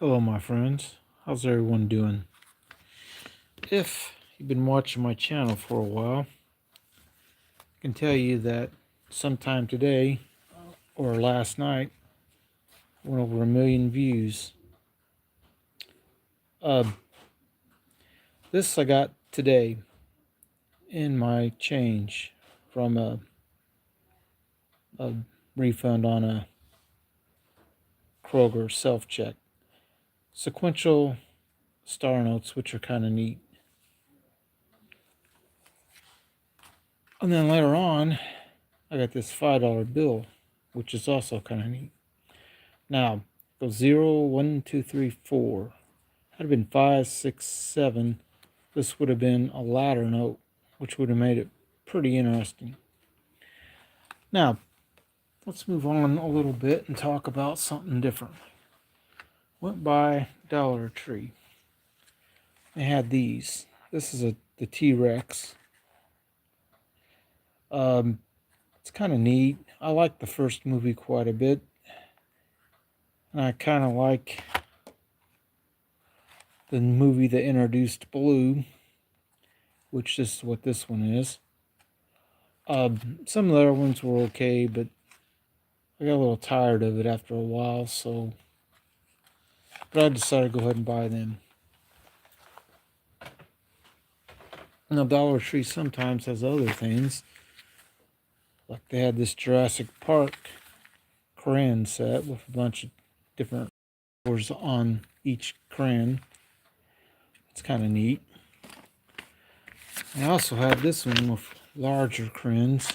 Hello, my friends. How's everyone doing? If you've been watching my channel for a while, I can tell you that sometime today or last night went over 1 million views. Uh, this I got today in my change from a refund on a Kroger self-check. Sequential star notes, which are kind of neat. And then later on, I got this $5 bill, which is also kind of neat. Now, go 0, 1, 2, 3, 4. Had it been 5, 6, 7, this would have been a ladder note, which would have made it pretty interesting. Now, let's move on a little bit and talk about something different. Went by Dollar Tree. They had these. This is the T-Rex. It's kind of neat. I like the first movie quite a bit. And I kind of like the movie that introduced Blue, which is what this one is. Some of the other ones were okay, but I got a little tired of it after a while, but I decided to go ahead and buy them. Now, Dollar Tree sometimes has other things, like they had this Jurassic Park crayon set with a bunch of different colors on each crayon. It's kind of neat. They also had this one with larger crayons.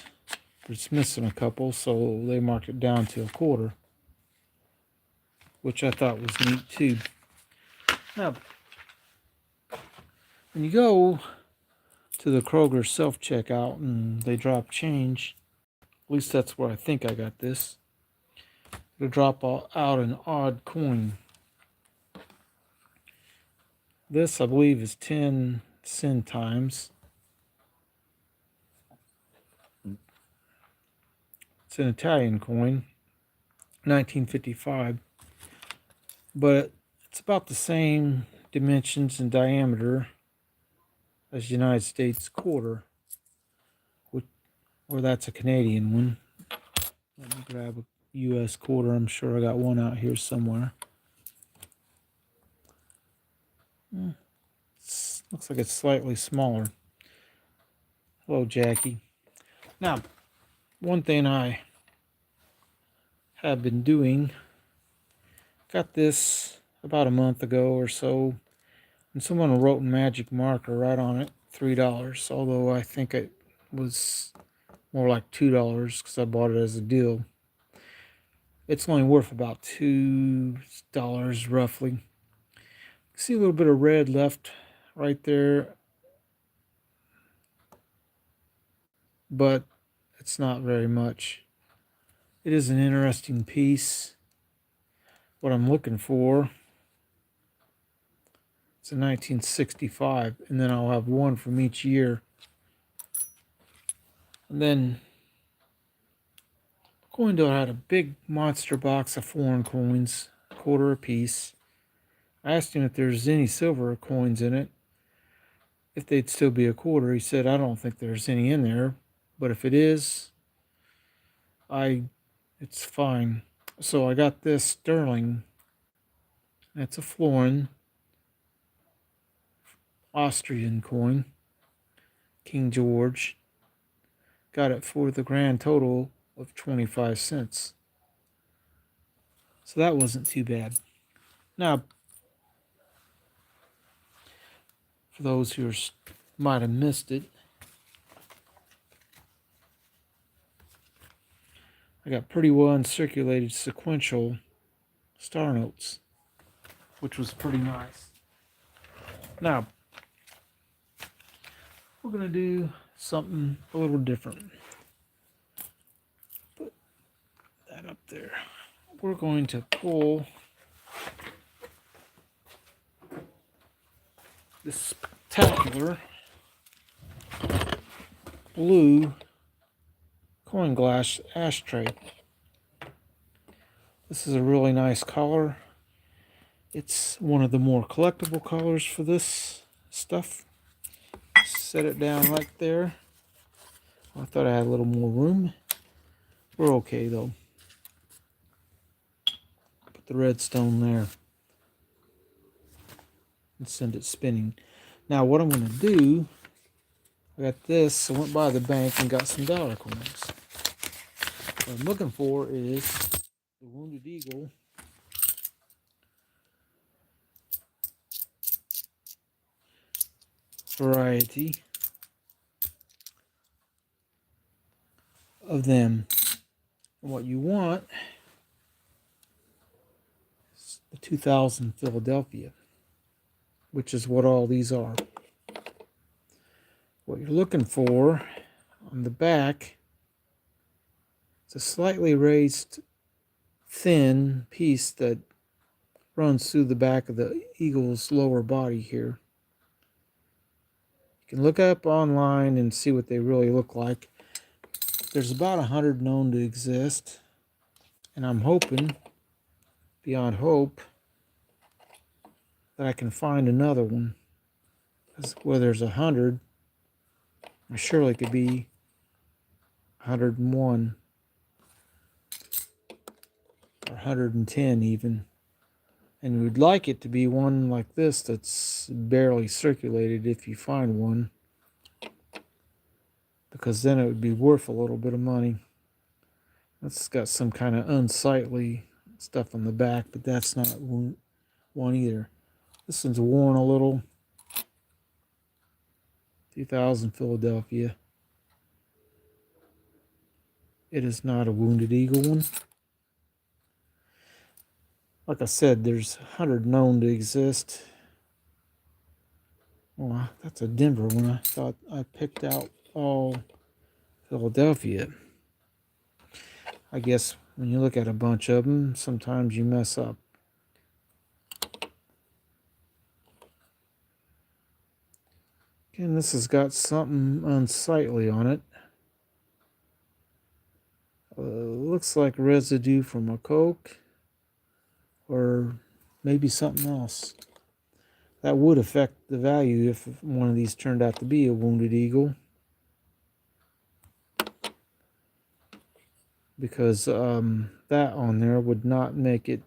It's missing a couple, so they marked it down to a quarter, which I thought was neat too. Now, when you go to the Kroger self-checkout and they drop change, at least that's where I think I got this, it'll drop out an odd coin. This, I believe, is 10 centimes. It's an Italian coin, 1955, but it's about the same dimensions and diameter as the United States quarter, or that's a Canadian one. Let me grab a U.S. quarter. I'm sure I got one out here somewhere. Looks like it's slightly smaller. Hello, Jackie. Now, one thing I have been doing, got this about a month ago or so, and someone wrote in magic marker right on it, $3, although I think it was more like $2 because I bought it as a deal. It's only worth about $2 roughly. See a little bit of red left right there, but it's not very much. It is an interesting piece. What I'm looking for, it's a 1965, and then I'll have one from each year. And then Coin Door had a big monster box of foreign coins, a quarter a piece. I asked him if there's any silver coins in it, if they'd still be a quarter. He said, I don't think there's any in there, but if it is, it's fine. So I got this sterling. That's a florin, Austrian coin, King George. Got it for the grand total of 25 cents. So that wasn't too bad. Now, for those who might have missed it, I got pretty well uncirculated sequential star notes, which was pretty nice. Now, we're going to do something a little different. Put that up there. We're going to pull this spectacular blue coin glass ashtray. This is a really nice color. It's one of the more collectible colors for this stuff. Set it down right there. I thought I had a little more room. We're okay though. Put the redstone there and send it spinning. Now what I'm going to do, I got this. I went by the bank and got some dollar coins. What I'm looking for is the Wounded Eagle variety of them. And what you want is the 2000 Philadelphia, which is what all these are. What you're looking for on the back is a slightly raised thin piece that runs through the back of the eagle's lower body here. You can look up online and see what they really look like. There's about 100 known to exist, and I'm hoping, beyond hope, that I can find another one. Because where there's 100, there surely could be 101 or 110 even. And we'd like it to be one like this that's barely circulated if you find one, because then it would be worth a little bit of money. It's got some kind of unsightly stuff on the back, but that's not one either. This one's worn a little. 2000 Philadelphia. It is not a Wounded Eagle one. Like I said, there's 100 known to exist. Oh, that's a Denver one. I thought I picked out all Philadelphia. I guess when you look at a bunch of them, sometimes you mess up. Again, this has got something unsightly on it. Looks like residue from a Coke, or maybe something else. That would affect the value if one of these turned out to be a Wounded Eagle. Because that on there would not make it,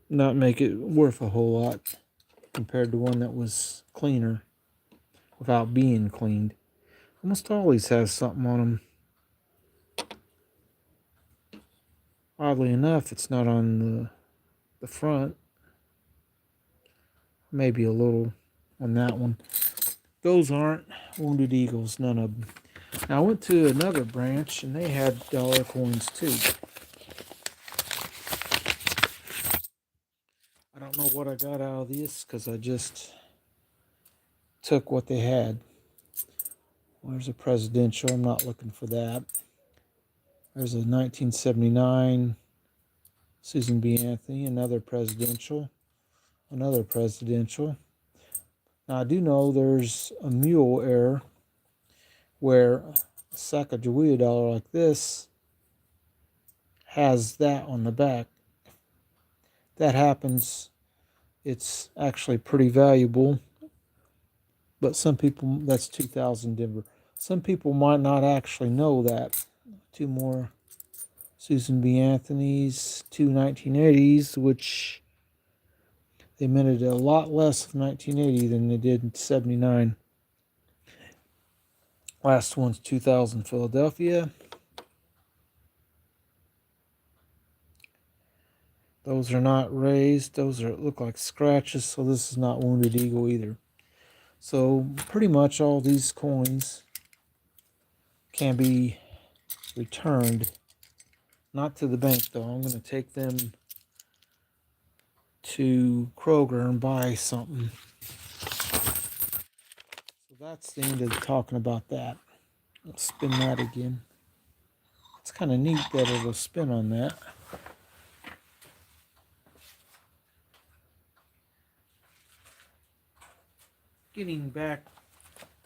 worth a whole lot compared to one that was cleaner without being cleaned. Almost always has something on them. Oddly enough, it's not on the front. Maybe a little on that one. Those aren't Wounded Eagles, none of them. Now I went to another branch and they had dollar coins too. I don't know what I got out of this because I just took what they had. There's a presidential. I'm not looking for that. There's a 1979 Susan B. Anthony, another presidential. Another presidential. Now I do know there's a mule error where a Sacagawea dollar like this has that on the back. If that happens, it's actually pretty valuable. But some people, that's 2000 Denver. Some people might not actually know that. Two more Susan B. Anthony's, two 1980s, which they minted a lot less of 1980 than they did in 79. Last one's 2000 Philadelphia. Those are not raised. Those look like scratches, so this is not Wounded Eagle either. So pretty much all these coins can be returned. Not to the bank though. I'm going to take them to Kroger and buy something. So that's the end of talking about that. I'll spin that again. It's kind of neat that it'll spin on that. Getting back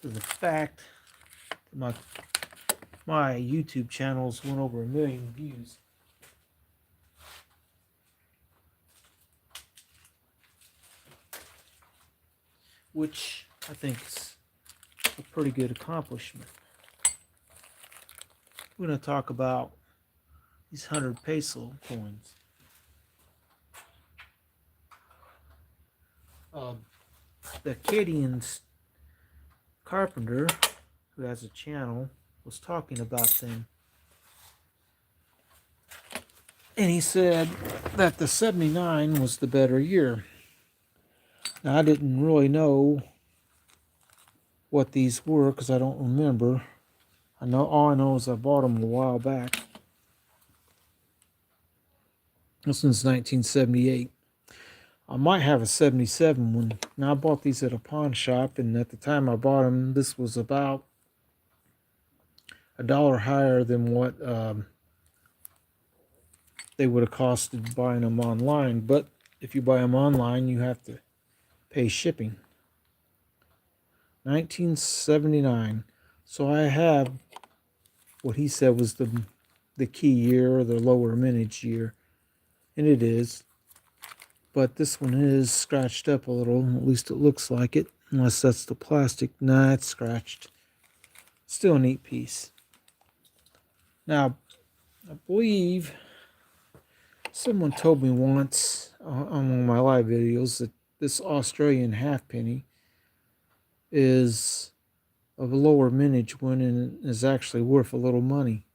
to the fact that my YouTube channels went over 1 million views. which I think is a pretty good accomplishment. We're going to talk about these 100 peso coins. The Acadian carpenter, who has a channel, was talking about them. And he said that the 79 was the better year. Now, I didn't really know what these were because I don't remember. All I know is I bought them a while back. This one's 1978. I might have a 77 one. Now, I bought these at a pawn shop, and at the time I bought them, this was about $1 higher than what they would have costed buying them online. But if you buy them online, you have to pay shipping. 1979. So I have what he said was the key year, or the lower mintage year, and it is. But this one is scratched up a little, at least it looks like it, unless that's the plastic. Nah, it's scratched. Still a neat piece. Now, I believe someone told me once on one of my live videos that this Australian halfpenny is of a lower mintage one and is actually worth a little money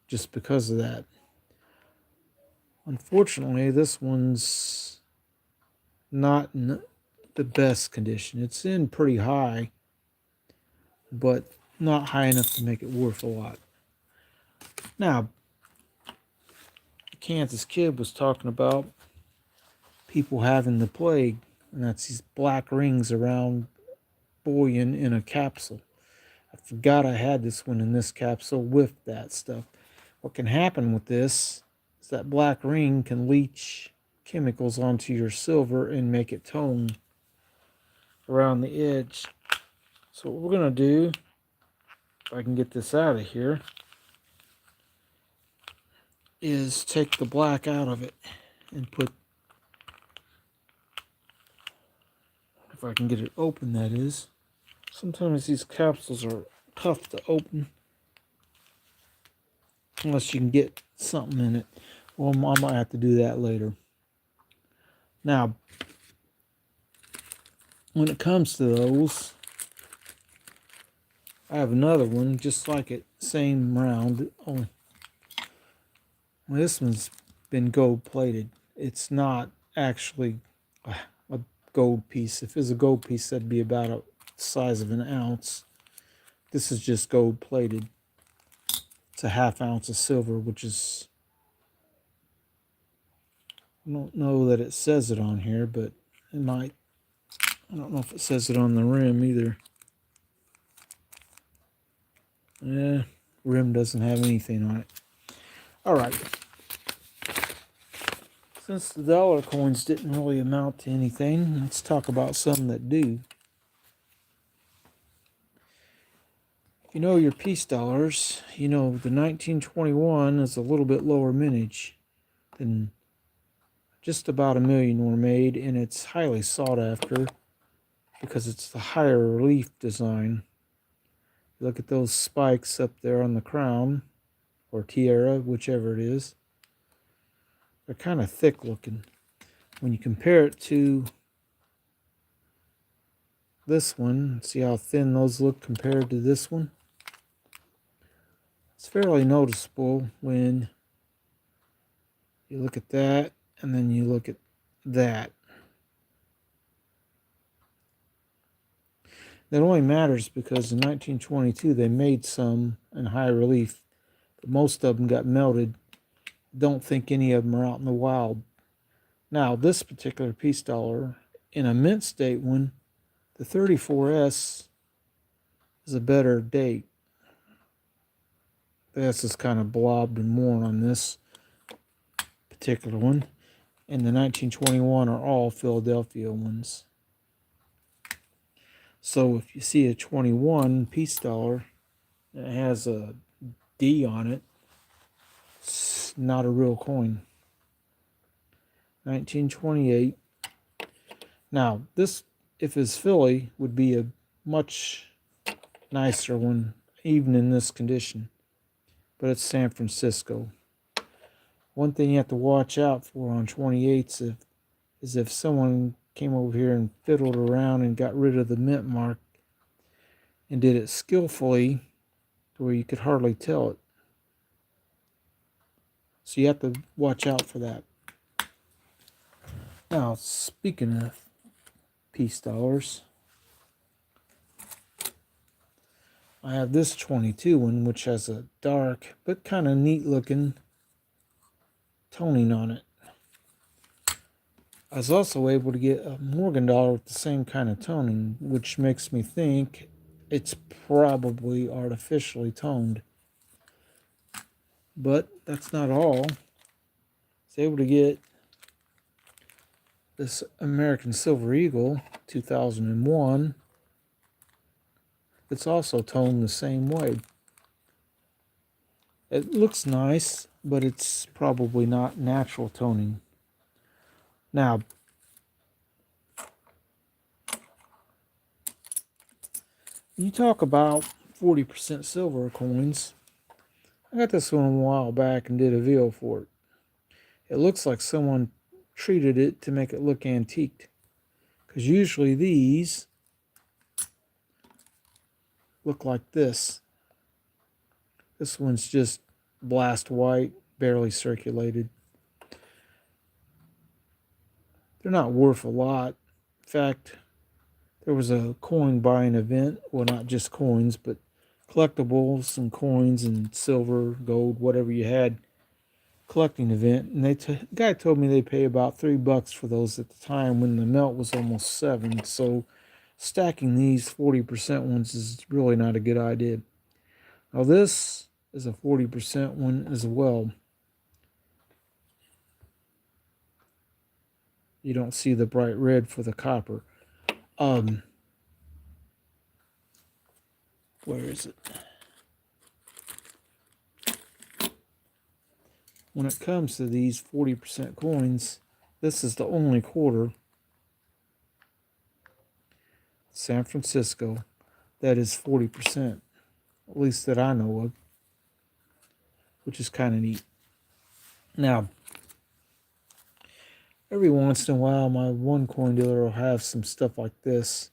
just because of that. Unfortunately, this one's not in the best condition. It's in pretty high, but not high enough to make it worth a lot. Now, Kansas Kid was talking about people having the plague, and that's these black rings around bullion in a capsule. I forgot I had this one in this capsule with that stuff. What can happen with this is that black ring can leach chemicals onto your silver and make it tone around the edge. So what we're going to do, if I can get this out of here, is take the black out of it and put, if I can get it open, that is. Sometimes these capsules are tough to open unless you can get something in it. Well, I might have to do that later. Now, when it comes to those, I have another one just like it, same round. Oh, well, this one's been gold plated. It's not actually a gold piece. If it was a gold piece, that'd be about the size of an ounce. This is just gold plated. It's a ½ ounce of silver, which is, I don't know that it says it on here, but it might. I don't know if it says it on the rim either. Yeah, rim doesn't have anything on it. All right. Since the dollar coins didn't really amount to anything, let's talk about some that do. If you know your piece dollars, you know the 1921 is a little bit lower mintage than just about 1 million were made, and it's highly sought after because it's the higher relief design. Look at those spikes up there on the crown, or tiara, whichever it is. They're kind of thick looking. When you compare it to this one, see how thin those look compared to this one? It's fairly noticeable when you look at that and then you look at that. That only matters because in 1922 they made some in high relief, but most of them got melted. Don't think any of them are out in the wild. Now, this particular piece dollar, in a mint state one, the 34S is a better date. The S is kind of blobbed and worn on this particular one. And the 1921 are all Philadelphia ones. So if you see a 21 piece dollar that has a D on it, it's not a real coin. 1928. Now, this if his Philly would be a much nicer one, even in this condition. But it's San Francisco. One thing you have to watch out for on 28s is if someone came over here and fiddled around and got rid of the mint mark and did it skillfully to where you could hardly tell it. So you have to watch out for that. Now, speaking of peace dollars, I have this 22 one, which has a dark but kind of neat looking toning on it. I was also able to get a Morgan dollar with the same kind of toning, which makes me think it's probably artificially toned. But that's not all. I was able to get this American Silver Eagle 2001. It's also toned the same way. It looks nice, but it's probably not natural toning. Now, you talk about 40% silver coins. I got this one a while back and did a video for it. It looks like someone treated it to make it look antiqued. Because usually these look like this. This one's just blast white, barely circulated. They're not worth a lot. In fact, there was a coin buying event. Well, not just coins, but collectibles and coins and silver, gold, whatever you had. Collecting event, and the guy told me they pay about $3 for those at the time when the melt was almost 7. So stacking these 40% ones is really not a good idea. Now this is a 40% one as well. You don't see the bright red for the copper. Where is it? When it comes to these 40% coins, this is the only quarter, San Francisco, that is 40%, at least that I know of, which is kind of neat. Now, every once in a while, my one coin dealer will have some stuff like this.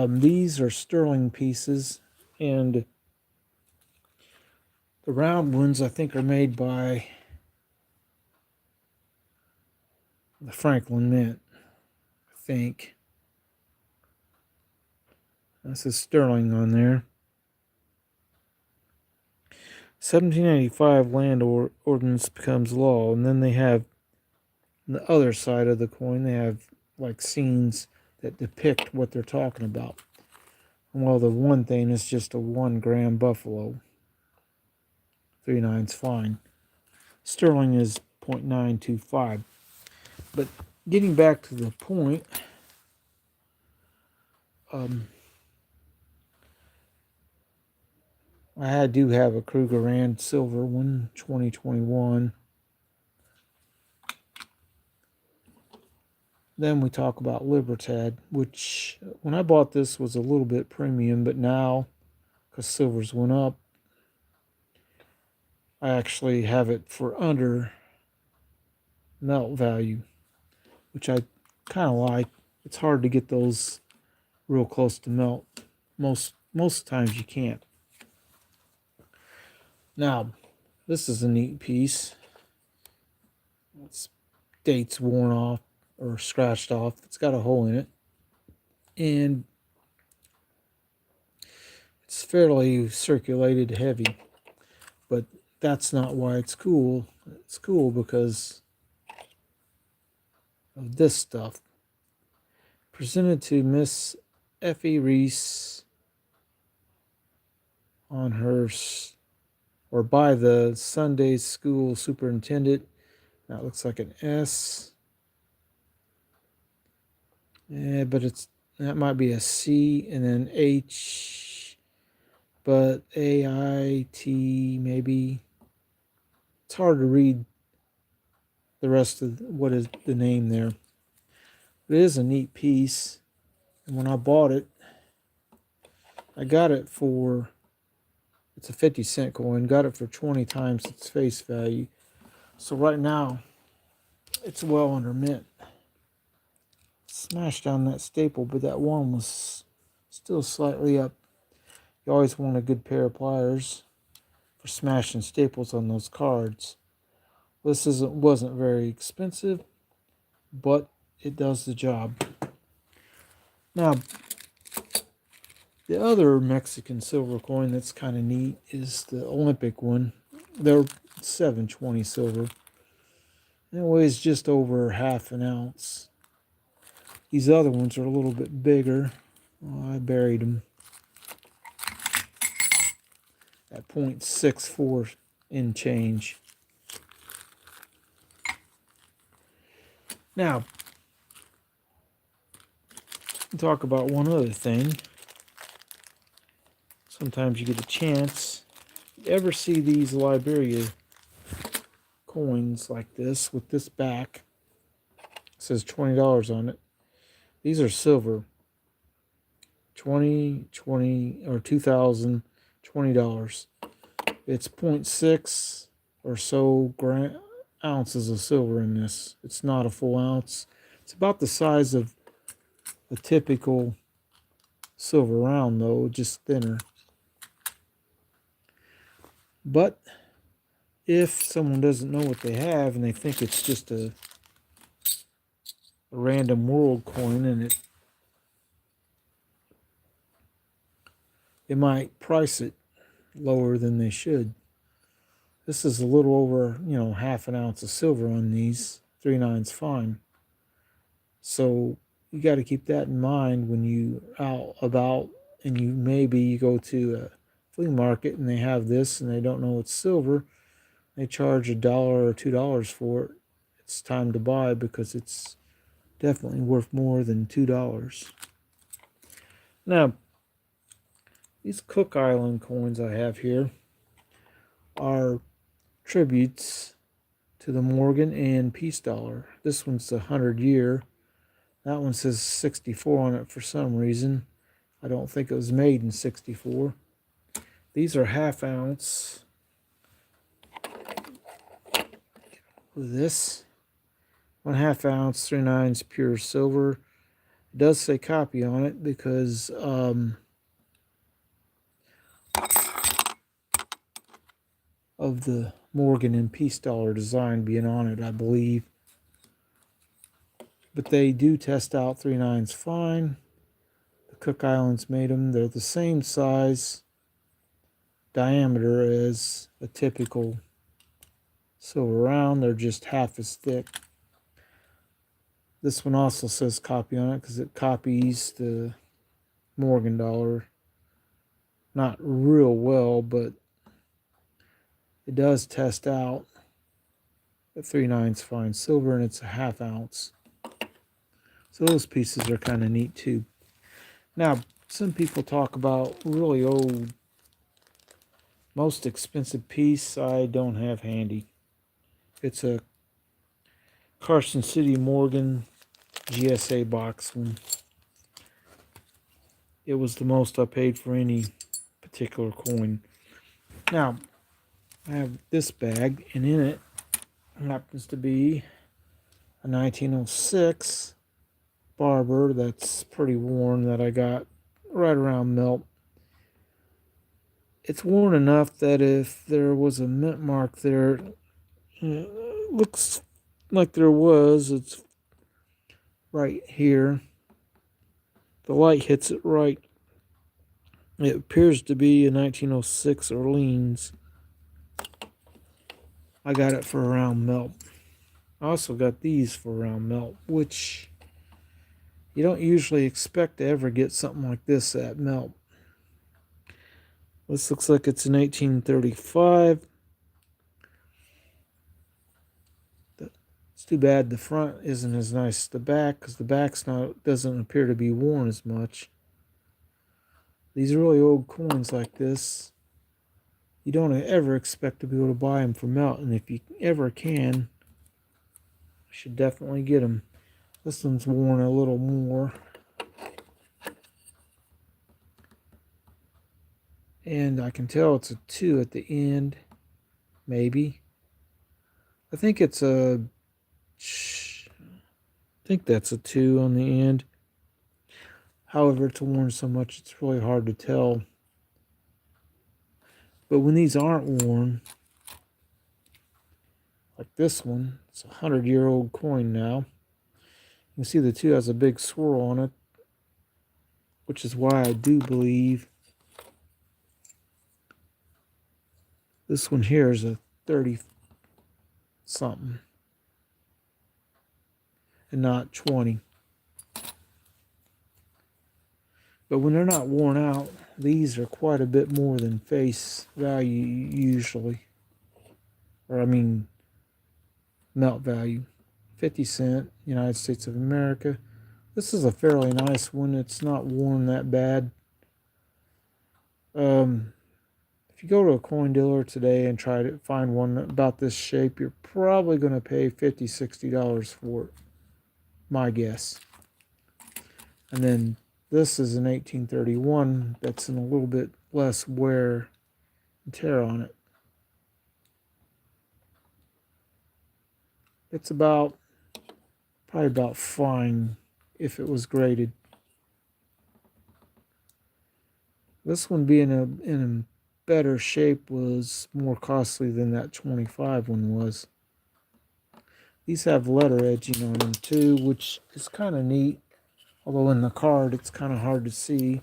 These are sterling pieces, and the round ones I think are made by the Franklin Mint, I think. That says sterling on there. 1785 land ordinance becomes law, and then they have on the other side of the coin, they have like scenes that depict what they're talking about. Well, the one thing is just a 1 gram buffalo. 39's fine. Sterling is 0.925. But getting back to the point, I do have a Krugerrand silver one, 2021. Then we talk about Libertad, which when I bought this was a little bit premium, but now, because silvers went up, I actually have it for under melt value, which I kind of like. It's hard to get those real close to melt. Most times you can't. Now, this is a neat piece. Its date's worn off or scratched off. It's got a hole in it. And it's fairly circulated heavy. But that's not why it's cool. It's cool because of this stuff. Presented to Miss Effie Reese on her, or by the Sunday school superintendent. That looks like an S. Yeah, but that might be a C and then H, but AIT maybe. It's hard to read the rest of what is the name there. It is a neat piece. And when I bought it, I got it for, it's a 50-cent coin, got it for 20 times its face value. So right now, it's well under mint. Smashed down that staple, but that one was still slightly up. You always want a good pair of pliers for smashing staples on those cards. This wasn't very expensive, but it does the job. Now, the other Mexican silver coin that's kind of neat is the Olympic one. They're 720 silver. And it weighs just over half an ounce. These other ones are a little bit bigger. Oh, I buried them at 0.64 in change. Now, talk about one other thing. Sometimes you get a chance. You ever see these Liberia coins like this with this back? It says $20 on it. These are silver. 20 or $2,020. It's 0.6 or so ounces of silver in this. It's not a full ounce. It's about the size of a typical silver round, though, just thinner. But if someone doesn't know what they have and they think it's just a random world coin, and they might price it lower than they should. This is a little over, half an ounce of silver on these. 3/9's fine. So you got to keep that in mind when you out about and you go to a flea market and they have this and they don't know it's silver. They charge $1 or $2 for it. It's time to buy because it's definitely worth more than $2. Now, these Cook Island coins I have here are tributes to the Morgan and Peace dollar. This one's the 100-year. That one says 64 on it for some reason. I don't think it was made in 64. These are half ounce. With this, 1/2 ounce, 3/9's pure silver. It does say copy on it because of the Morgan and Peace dollar design being on it, I believe. But they do test out 3/9's fine. The Cook Islands made them. They're the same size, diameter as a typical silver round. They're just half as thick. This one also says copy on it because it copies the Morgan dollar. Not real well, but it does test out the 3/9's fine silver, and it's a half ounce. So those pieces are kind of neat too. Now, some people talk about really old, most expensive piece I don't have handy. It's a Carson City Morgan GSA box one. It was the most I paid for any particular coin. Now, I have this bag, and in it happens to be a 1906 Barber that's pretty worn that I got right around melt. It's worn enough that if there was a mint mark there, it looks like there was. It's right here. The light hits it right. It appears to be a 1906 Orleans. I got it for around melt. I also got these for around melt, which you don't usually expect to ever get something like this at melt. This looks like it's an 1835. It's too bad the front isn't as nice as the back, because the back's doesn't appear to be worn as much. These really old coins like this, you don't ever expect to be able to buy them for melt, and if you ever can, you should definitely get them. This one's worn a little more. And I can tell it's a 2 at the end, maybe. I think it's a... I think that's a 2 on the end. However, it's worn so much it's really hard to tell. But when these aren't worn, like this one, it's a 100-year-old coin now. You can see the 2 has a big swirl on it, which is why I do believe this one here is a 30 something and not 20. But when they're not worn out, these are quite a bit more than face value usually. Or I mean, melt value. 50 cent, United States of America. This is a fairly nice one. It's not worn that bad. If you go to a coin dealer today and try to find one about this shape, you're probably going to pay $50, $60 for it. My guess. And then this is an 1831 that's in a little bit less wear and tear on it. It's probably about fine if it was graded. This one being in a better shape was more costly than that 25 one was. These have letter edging on them too, which is kind of neat. Although in the card it's kind of hard to see.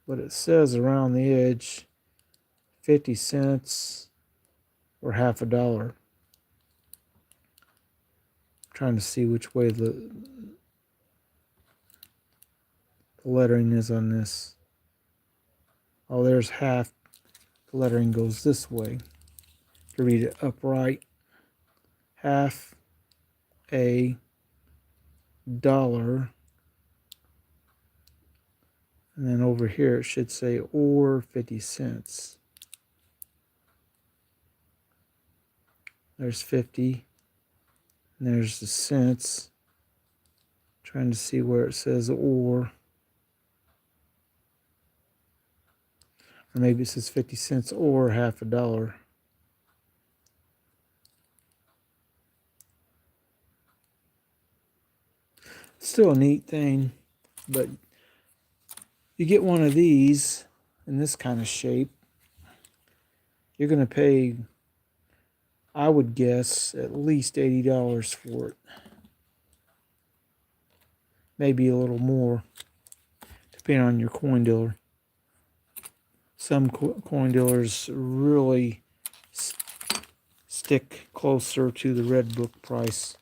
But it says around the edge 50 cents or half a dollar. I'm trying to see which way the lettering is on this. Oh, there's half. The lettering goes this way. To read it upright, half a dollar. And then over here it should say or 50 cents. There's 50. And there's the cents. Trying to see where it says or. Or maybe it says 50 cents or half a dollar. Still a neat thing, but you get one of these in this kind of shape, you're going to pay, I would guess, at least $80 for it. Maybe a little more, depending on your coin dealer. Some coin dealers really stick closer to the red book price.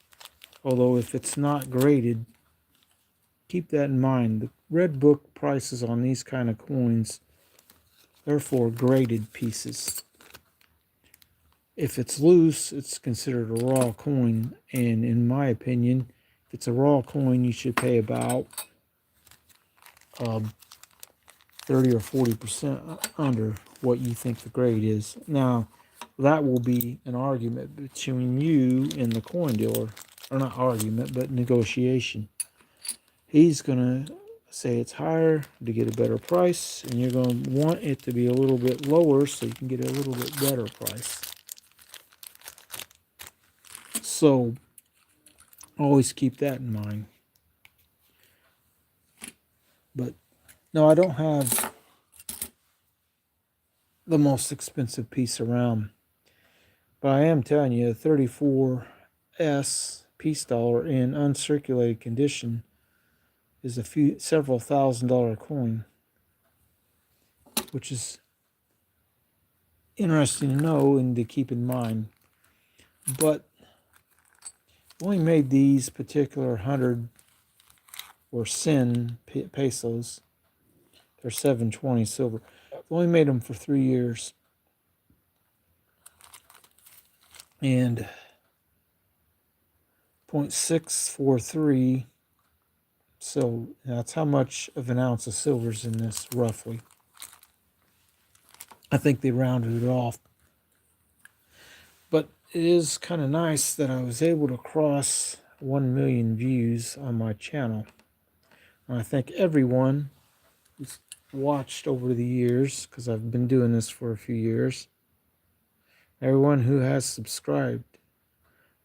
Although if it's not graded, keep that in mind. The red book prices on these kind of coins, they're for graded pieces. If it's loose, it's considered a raw coin. And in my opinion, if it's a raw coin, you should pay about 30 or 40% under what you think the grade is. Now, that will be an argument between you and the coin dealer. Or not argument, but negotiation. He's going to say it's higher to get a better price, and you're going to want it to be a little bit lower so you can get a little bit better price. So, always keep that in mind. But, no, I don't have the most expensive piece around. But I am telling you, a 34S peace dollar in uncirculated condition is several $1,000 coin, which is interesting to know and to keep in mind. But only made these particular 100 or sin pesos. They're 720 silver. Only made them for 3 years. And 0.643. So that's how much of an ounce of silver is in this, roughly. I think they rounded it off. But it is kind of nice that I was able to cross 1 million views on my channel. And I thank everyone who's watched over the years, because I've been doing this for a few years, everyone who has subscribed.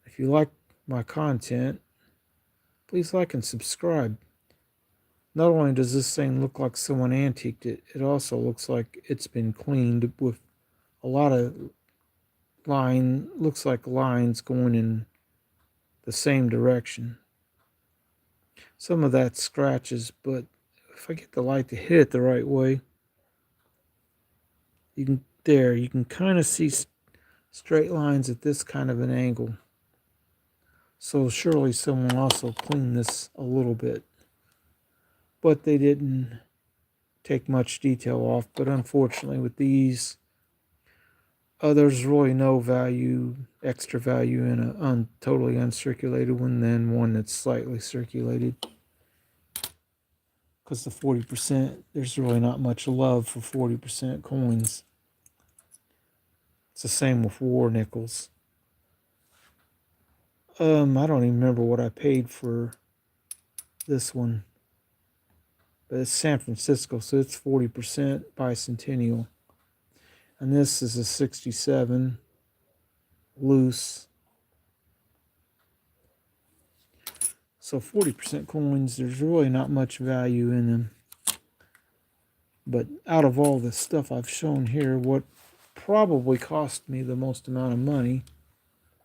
If you like my content, please like and subscribe. Not only does this thing look like someone antiqued it, it also looks like it's been cleaned with a lot of looks like lines going in the same direction. Some of that scratches, but if I get the light to hit it the right way, you can kind of see straight lines at this kind of an angle. So surely someone also cleaned this a little bit, but they didn't take much detail off. But unfortunately with these, there's really no value, extra value in a totally uncirculated one than one that's slightly circulated. Because the 40%, there's really not much love for 40% coins. It's the same with war nickels. I don't even remember what I paid for this one. But it's San Francisco, so it's 40% bicentennial. And this is a 67 loose. So 40% coins, there's really not much value in them. But out of all the stuff I've shown here, what probably cost me the most amount of money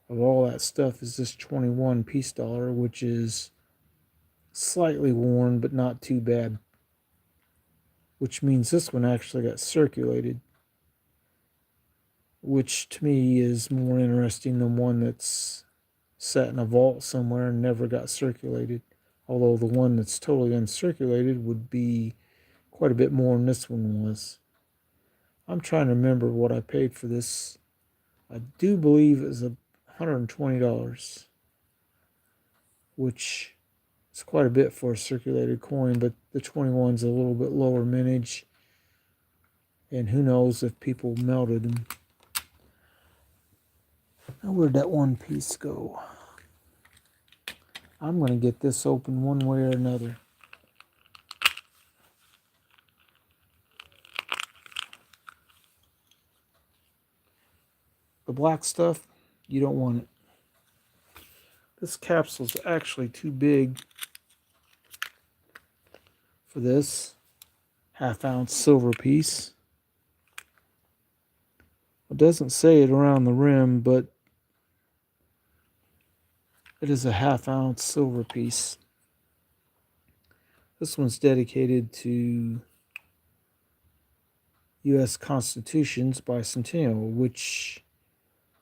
of all that stuff is this 21 peace dollar, which is slightly worn but not too bad. Which means this one actually got circulated, which to me is more interesting than one that's sat in a vault somewhere and never got circulated. Although the one that's totally uncirculated would be quite a bit more than this one was. I'm trying to remember what I paid for this. I do believe it was $120, which is quite a bit for a circulated coin, but the 21's a little bit lower mintage, and who knows if people melted them. Now where'd that one piece go? I'm going to get this open one way or another. The black stuff, you don't want it. This capsule's actually too big for this half-ounce silver piece. It doesn't say it around the rim, but it is a half-ounce silver piece. This one's dedicated to U.S. Constitution's bicentennial, which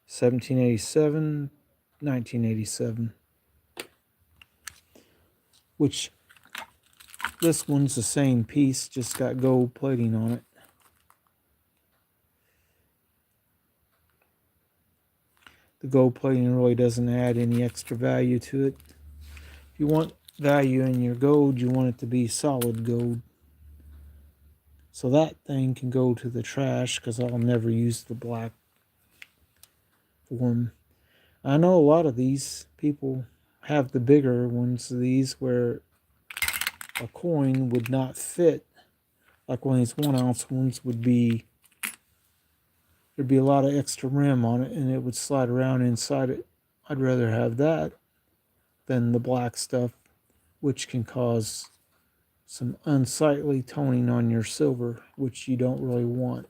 1787, 1987, which this one's the same piece, just got gold plating on it. The gold plating really doesn't add any extra value to it. If you want value in your gold, you want it to be solid gold. So that thing can go to the trash because I'll never use the black form. I know a lot of these people have the bigger ones, these where a coin would not fit. Like one of these 1 ounce ones would be, there'd be a lot of extra rim on it and it would slide around inside it. I'd rather have that than the black stuff, which can cause some unsightly toning on your silver, which you don't really want.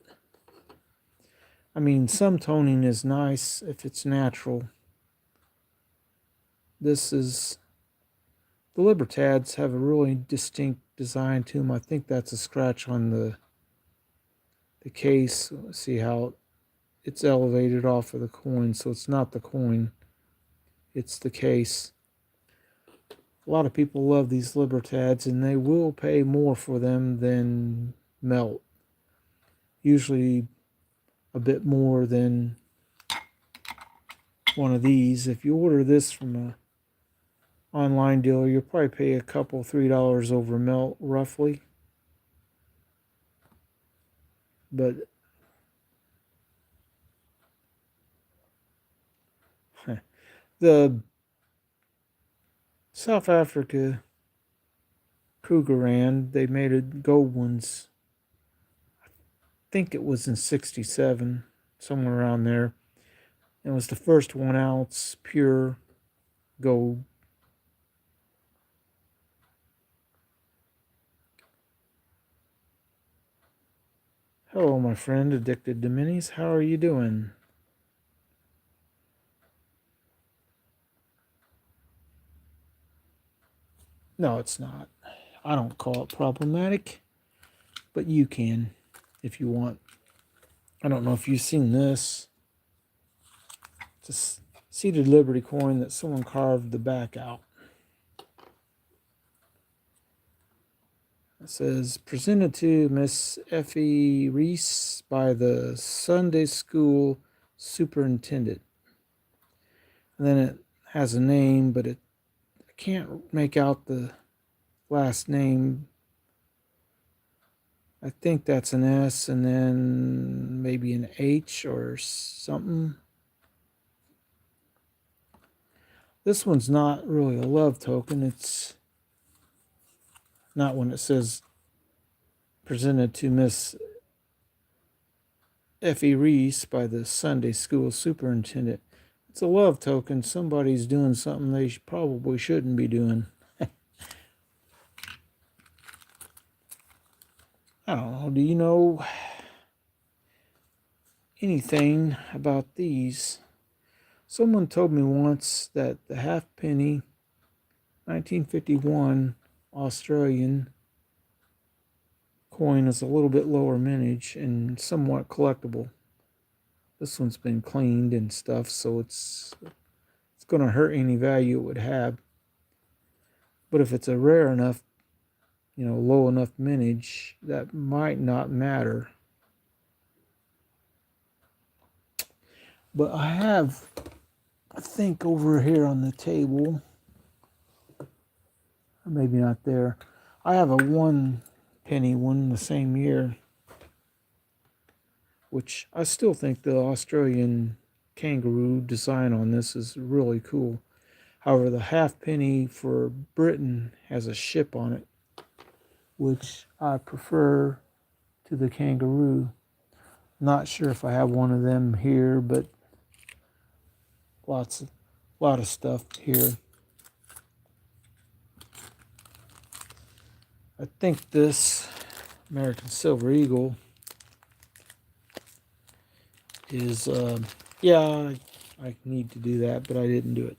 I mean, some toning is nice if it's natural. This is, the Libertads have a really distinct design to them. I think that's a scratch on the case. See how it's elevated off of the coin, so it's not the coin, it's the case. A lot of people love these Libertads, and they will pay more for them than melt. Usually a bit more than one of these. If you order this from a online dealer, you'll probably pay a couple, $3 over melt, roughly. But the South Africa Krugerrand, they made gold ones think it was in 67, somewhere around there. It was the first 1 ounce pure gold. Hello, my friend, addicted to minis. How are you doing? No, it's not. I don't call it problematic, but you can if you want. I don't know if you've seen this. It's a seated Liberty coin that someone carved the back out. It says, presented to Miss Effie Reese by the Sunday School Superintendent. And then it has a name, but I can't make out the last name. I think that's an S and then maybe an H or something. This one's not really a love token. It's not when it says presented to Miss Effie Reese by the Sunday School Superintendent. It's a love token. Somebody's doing something they probably shouldn't be doing. I don't know. Do you know anything about these? Someone told me once that the halfpenny 1951 Australian coin is a little bit lower mintage and somewhat collectible. This one's been cleaned and stuff, so it's going to hurt any value it would have. But if it's a rare enough, low enough mintage, that might not matter. But I think over here on the table, maybe not there, I have a 1 penny one the same year, which I still think the Australian kangaroo design on this is really cool. However, the halfpenny for Britain has a ship on it, which I prefer to the kangaroo. Not sure if I have one of them here, but a lot of stuff here. I think this American Silver Eagle is, I need to do that, but I didn't do it.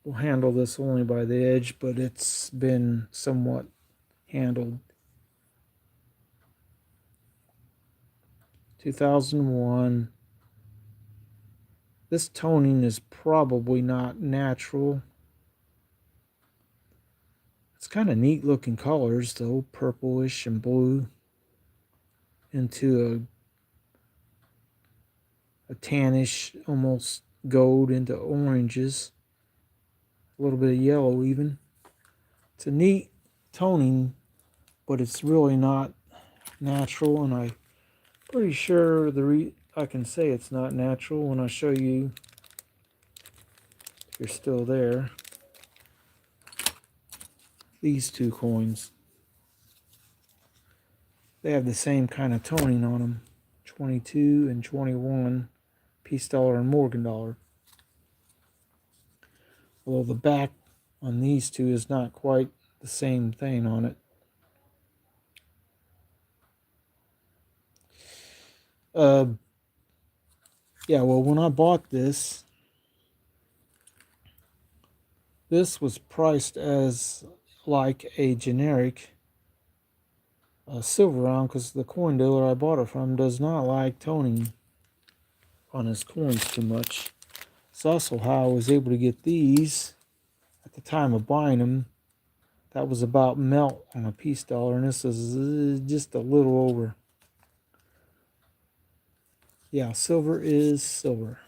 We'll handle this only by the edge, but it's been somewhat handled. 2001. This toning is probably not natural. It's kind of neat looking colors though, purplish and blue into a tannish, almost gold into oranges, a little bit of yellow even. It's a neat toning, but it's really not natural, and I'm pretty sure I can say it's not natural when I show you, if you're still there, these two coins. They have the same kind of toning on them, 22 and 21, Peace Dollar and Morgan Dollar. Although the back on these two is not quite the same thing on it. When I bought this was priced as like a generic silver round, because the coin dealer I bought it from does not like toning on his coins too much. It's also how I was able to get these at the time of buying them. That was about melt on a Peace Dollar, and this is just a little over. Yeah, silver is silver.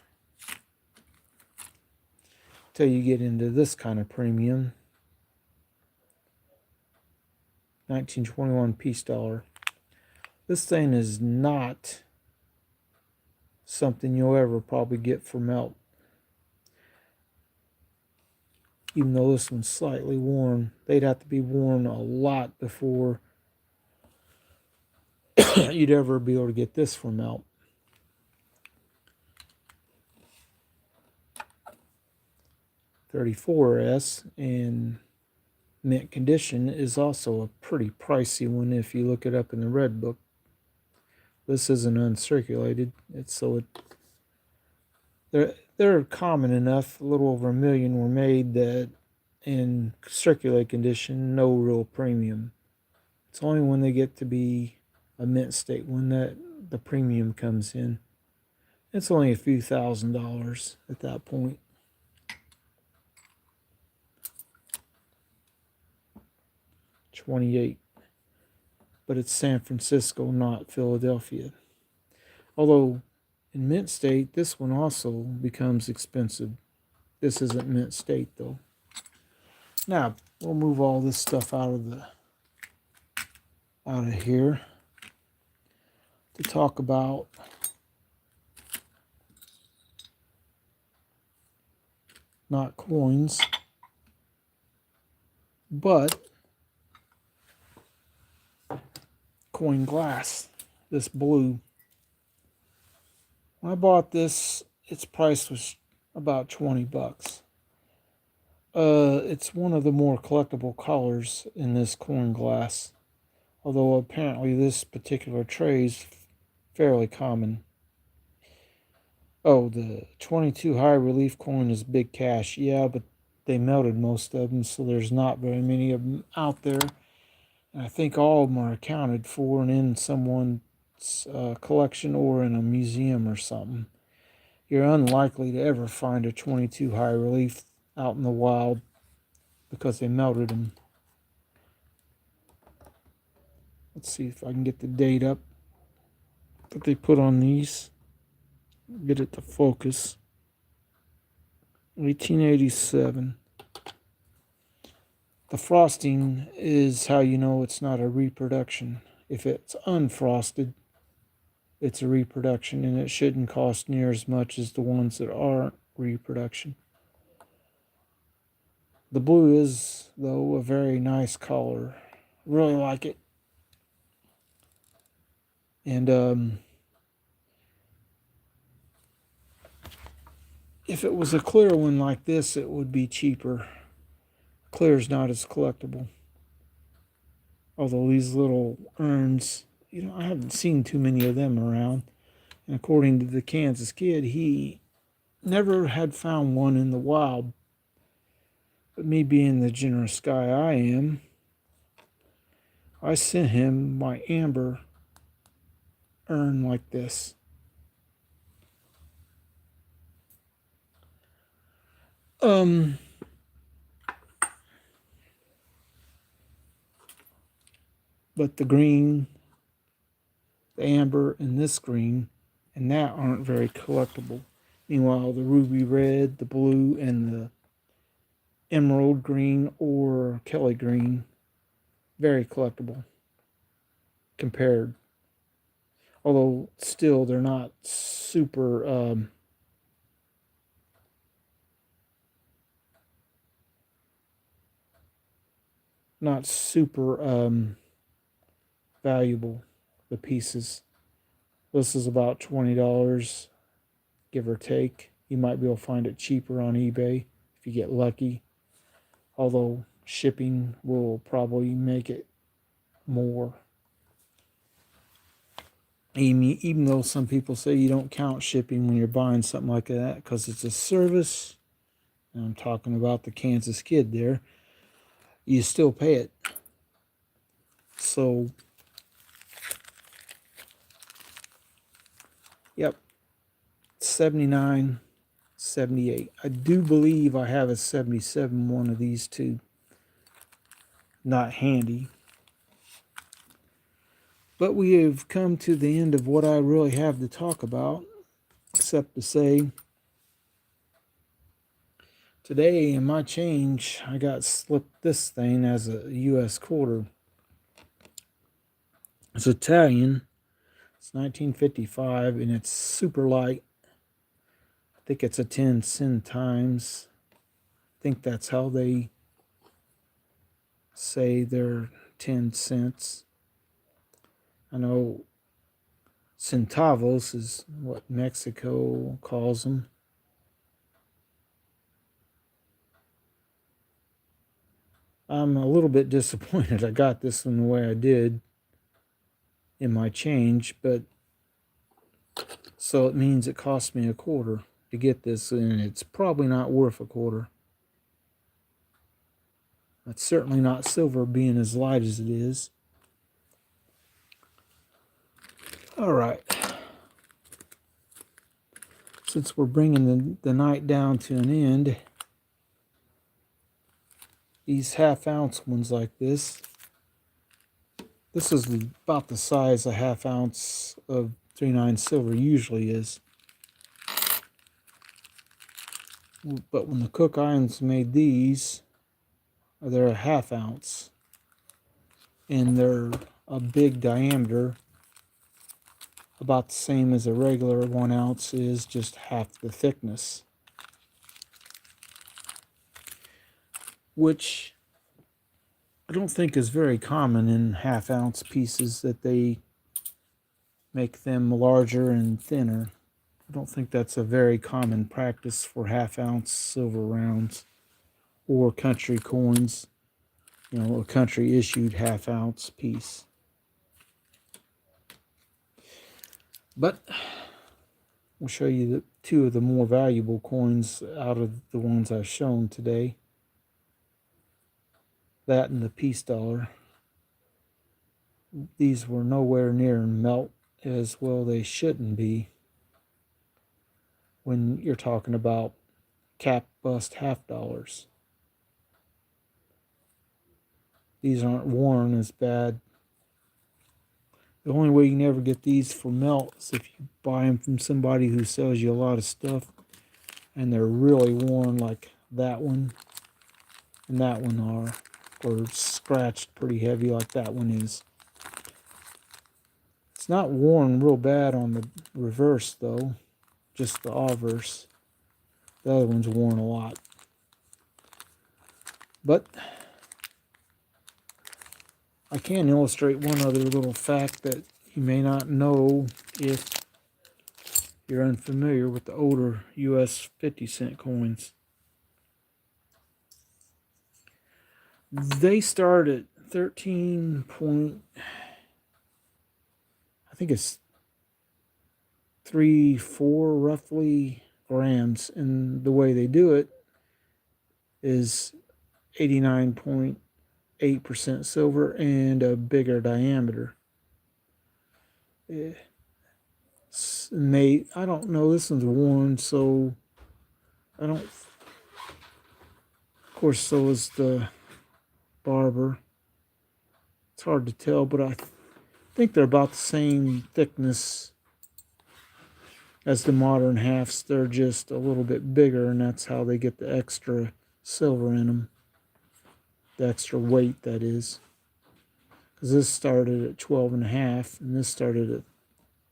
Till you get into this kind of premium. 1921 Peace Dollar. This thing is not something you'll ever probably get for melt. Even though this one's slightly worn, they'd have to be worn a lot before you'd ever be able to get this for melt. $34S in mint condition is also a pretty pricey one if you look it up in the red book. This isn't uncirculated. They're common enough. A little over 1 million were made that in circulated condition, no real premium. It's only when they get to be a mint state when that the premium comes in. It's only a few $1,000s at that point. $28, but it's San Francisco, not Philadelphia. Although in mint state, this one also becomes expensive. This isn't mint state though. Now we'll move all this stuff out of here to talk about not coins, but coin glass. This blue. When I bought this, its price was about $20. It's one of the more collectible colors in this coin glass, although apparently this particular tray is fairly common. Oh, the 22 high relief coin is big cash. Yeah, but they melted most of them, so there's not very many of them out there. And I think all of them are accounted for and in someone's collection or in a museum or something. You're unlikely to ever find a 22 high relief out in the wild because they melted them. Let's see if I can get the date up that they put on these. Get it to focus. 1887. The frosting is how you know it's not a reproduction. If it's unfrosted, it's a reproduction, and it shouldn't cost near as much as the ones that aren't reproduction. The blue is, though, a very nice color. Really like it. And if it was a clear one like this, it would be cheaper. Clear is not as collectible. Although these little urns, I haven't seen too many of them around. And according to the Kansas Kid, he never had found one in the wild. But me being the generous guy I am, I sent him my amber urn like this. But the green, the amber, and this green, and that aren't very collectible. Meanwhile, the ruby red, the blue, and the emerald green or Kelly green, very collectible compared. Although still they're not super valuable, the pieces. This is about $20, give or take. You might be able to find it cheaper on eBay if you get lucky. Although shipping will probably make it more. Even though some people say you don't count shipping when you're buying something like that because it's a service, and I'm talking about the Kansas Kid there, you still pay it. So, yep, 79, 78. I do believe I have a 77 one of these too. Not handy. But we have come to the end of what I really have to talk about, except to say today in my change, I got slipped this thing as a U.S. quarter. It's Italian. It's 1955, and it's super light. I think it's a 10 centimes. I think that's how they say they're 10 cents. I know centavos is what Mexico calls them. I'm a little bit disappointed I got this in the way I did in my change, but so it means it cost me a quarter to get this, and it's probably not worth a quarter. It's certainly not silver being as light as it is. All right. Since we're bringing the night down to an end, these half-ounce ones like this is about the size a half-ounce of 3/9 silver usually is. But when the Cook Islands made these, they're a half-ounce. And they're a big diameter, about the same as a regular 1 ounce is, just half the thickness. Which I don't think is very common in half-ounce pieces, that they make them larger and thinner. I don't think that's a very common practice for half-ounce silver rounds or country coins. You know, a country issued half-ounce piece. But we'll show you the two of the more valuable coins out of the ones I've shown today. That and the peace dollar. These were nowhere near melt as well they shouldn't be when you're talking about cap bust half dollars. These aren't worn as bad. The only way you can ever get these for melt is if you buy them from somebody who sells you a lot of stuff and they're really worn, like that one and that one are, or scratched pretty heavy like that one is. It's not worn real bad on the reverse though, just the obverse. The other one's worn a lot. But I can illustrate one other little fact that you may not know if you're unfamiliar with the older US 50-cent coins. They start at 13 point, I think it's 3-4 roughly grams, and the way they do it is 89.8% silver and a bigger diameter. I don't know, this one's worn, so I don't, of course, so is the barber. It's hard to tell, but I think they're about the same thickness as the modern halves. They're just a little bit bigger, and that's how they get the extra silver in them. The extra weight, that is. Because this started at 12.5, and this started at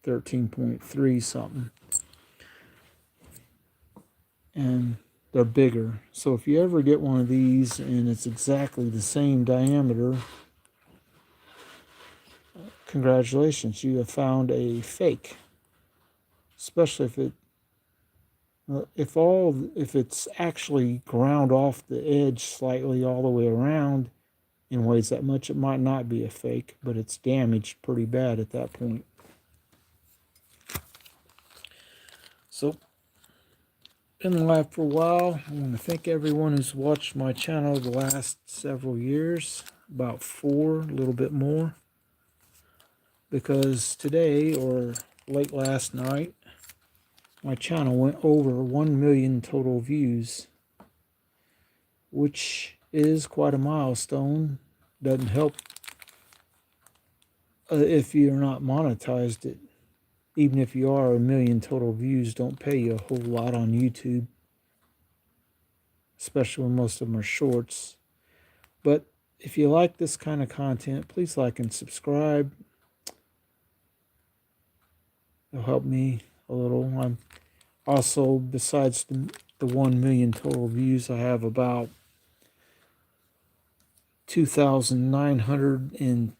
13.3 something. And they're bigger. So if you ever get one of these and it's exactly the same diameter, congratulations, you have found a fake. Especially if it's actually ground off the edge slightly all the way around and weighs that much, it might not be a fake, but it's damaged pretty bad at that point. So, been live for a while. I want to thank everyone who's watched my channel the last several years, about 4, a little bit more, because today, or late last night, my channel went over 1 million total views, which is quite a milestone. Doesn't help if you're not monetized. It, even if you are, 1 million total views don't pay you a whole lot on YouTube, especially when most of them are shorts. But if you like this kind of content, please like and subscribe. It'll help me a little. I'm also, besides the 1 million total views, I have about 2,900 and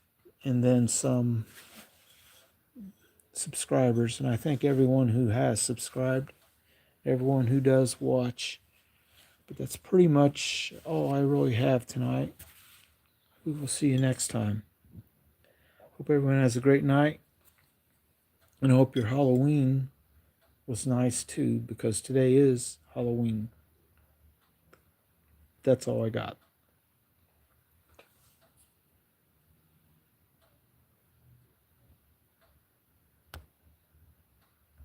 then some subscribers, and I thank everyone who has subscribed, everyone who does watch. But that's pretty much all I really have tonight. We will see you next time. Hope everyone has a great night, and I hope your Halloween was nice too, because today is Halloween. That's all I got.